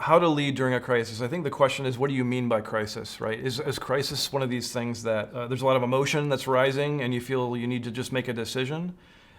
how to lead during a crisis, I think the question is, what do you mean by crisis, right? Is crisis one of these things that there's a lot of emotion that's rising and you feel you need to just make a decision?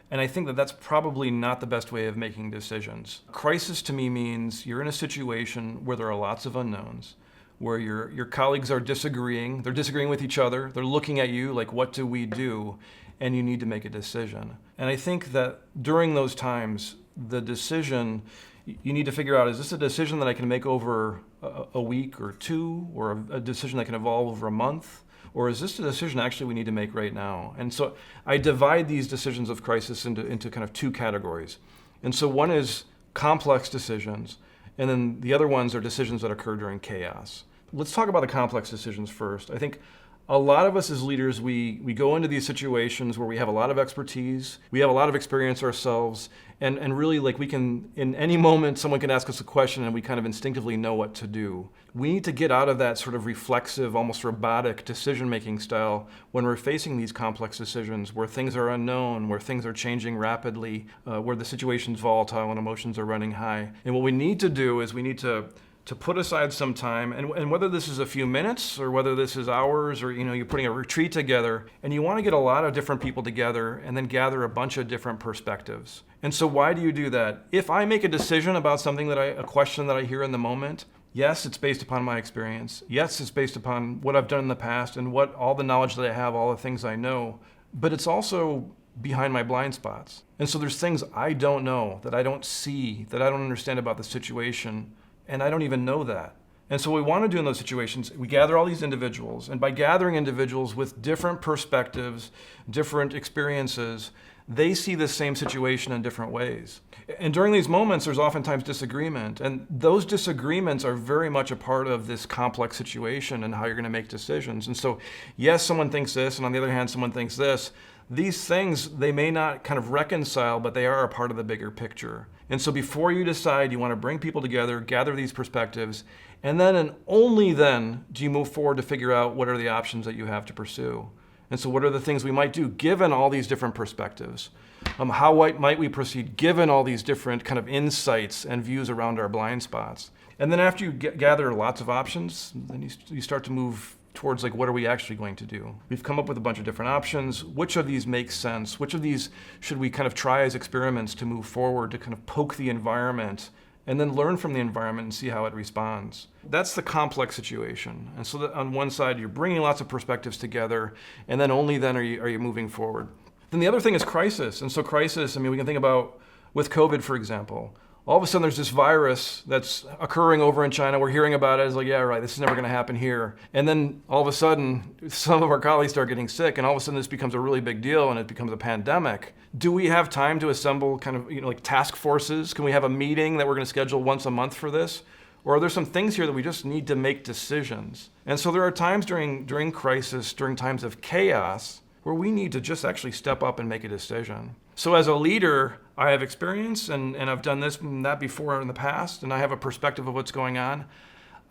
And I think that that's probably not the best way of making decisions. Crisis to me means you're in a situation where there are lots of unknowns, where your colleagues are disagreeing, they're disagreeing with each other, they're looking at you like, what do we do? And you need to make a decision. And I think that during those times, the decision, you need to figure out, is this a decision that I can make over a week or two, or a decision that can evolve over a month? Or is this a decision actually we need to make right now? And so I divide these decisions of crisis into kind of two categories. And so one is complex decisions, and then the other ones are decisions that occur during chaos. Let's talk about the complex decisions first. I think a lot of us as leaders, we go into these situations where we have a lot of expertise, we have a lot of experience ourselves, and really like we can, in any moment, someone can ask us a question and we kind of instinctively know what to do. We need to get out of that sort of reflexive, almost robotic decision-making style when we're facing these complex decisions where things are unknown, where things are changing rapidly, where the situation's volatile and emotions are running high. And what we need to do is we need to put aside some time, and whether this is a few minutes or whether this is hours, or you're putting a retreat together, and you want to get a lot of different people together and then gather a bunch of different perspectives. And so why do you do that? If I make a decision about something a question that I hear in the moment, yes, it's based upon my experience. Yes, it's based upon what I've done in the past and what all the knowledge that I have, all the things I know, but it's also behind my blind spots. And so there's things I don't know, that I don't see, that I don't understand about the situation, and I don't even know that. And so what we want to do in those situations, we gather all these individuals, and by gathering individuals with different perspectives, different experiences, they see the same situation in different ways. And during these moments, there's oftentimes disagreement, and those disagreements are very much a part of this complex situation and how you're going to make decisions. And so, yes, someone thinks this, and on the other hand, someone thinks this. These things, they may not kind of reconcile, but they are a part of the bigger picture. And so before you decide, you want to bring people together, gather these perspectives, and then and only then do you move forward to figure out what are the options that you have to pursue. And so what are the things we might do given all these different perspectives? How might we proceed given all these different kind of insights and views around our blind spots? And then after you gather lots of options, then you start to move towards like, what are we actually going to do? We've come up with a bunch of different options. Which of these makes sense? Which of these should we kind of try as experiments to move forward, to kind of poke the environment and then learn from the environment and see how it responds? That's the complex situation. And so that on one side, you're bringing lots of perspectives together, and then only then are you moving forward. Then the other thing is crisis. And so crisis, we can think about with COVID, for example. All of a sudden there's this virus that's occurring over in China. We're hearing about it. It's like, yeah, right, this is never going to happen here. And then all of a sudden, some of our colleagues start getting sick, and all of a sudden this becomes a really big deal and it becomes a pandemic. Do we have time to assemble kind of, like task forces? Can we have a meeting that we're going to schedule once a month for this? Or are there some things here that we just need to make decisions? And so there are times during crisis, during times of chaos, where we need to just actually step up and make a decision. So as a leader, I have experience and I've done this and that before in the past, and I have a perspective of what's going on.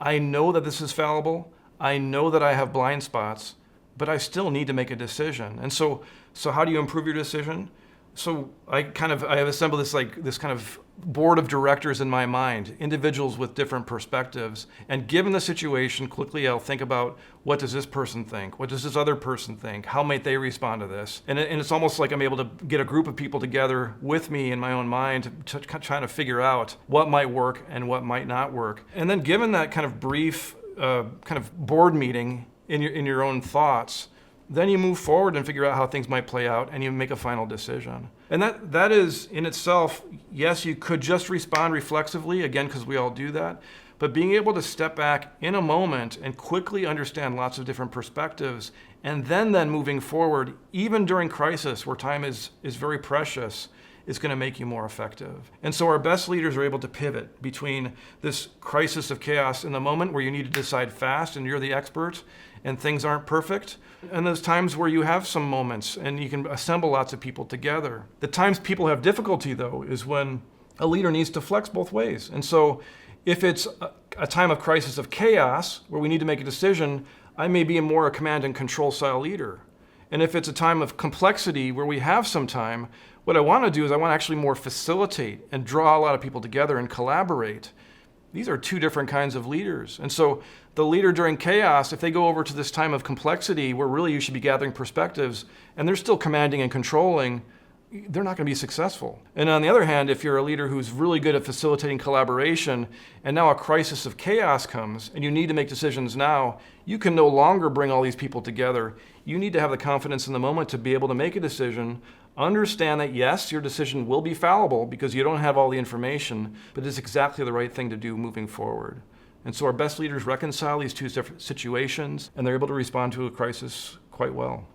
I know that this is fallible. I know that I have blind spots, but I still need to make a decision. And so how do you improve your decision? So I have assembled this kind of board of directors in my mind, individuals with different perspectives. And given the situation, quickly I'll think about, what does this person think? What does this other person think? How might they respond to this? And it's almost like I'm able to get a group of people together with me in my own mind to try to figure out what might work and what might not work. And then given that kind of brief kind of board meeting in your own thoughts, then you move forward and figure out how things might play out, and you make a final decision. And that is in itself, yes, you could just respond reflexively, again, because we all do that, but being able to step back in a moment and quickly understand lots of different perspectives, and then moving forward, even during crisis where time is very precious, is going to make you more effective. And so our best leaders are able to pivot between this crisis of chaos in the moment where you need to decide fast and you're the expert and things aren't perfect, and those times where you have some moments and you can assemble lots of people together. The times people have difficulty, though, is when a leader needs to flex both ways. And so if it's a time of crisis of chaos where we need to make a decision, I may be a command and control style leader. And if it's a time of complexity where we have some time, what I want to do is I want to actually more facilitate and draw a lot of people together and collaborate. These are two different kinds of leaders. And so the leader during chaos, if they go over to this time of complexity where really you should be gathering perspectives and they're still commanding and controlling, they're not going to be successful. And on the other hand, if you're a leader who's really good at facilitating collaboration and now a crisis of chaos comes and you need to make decisions now, you can no longer bring all these people together. You need to have the confidence in the moment to be able to make a decision, understand that yes, your decision will be fallible because you don't have all the information, but it's exactly the right thing to do moving forward. And so our best leaders reconcile these two different situations and they're able to respond to a crisis quite well.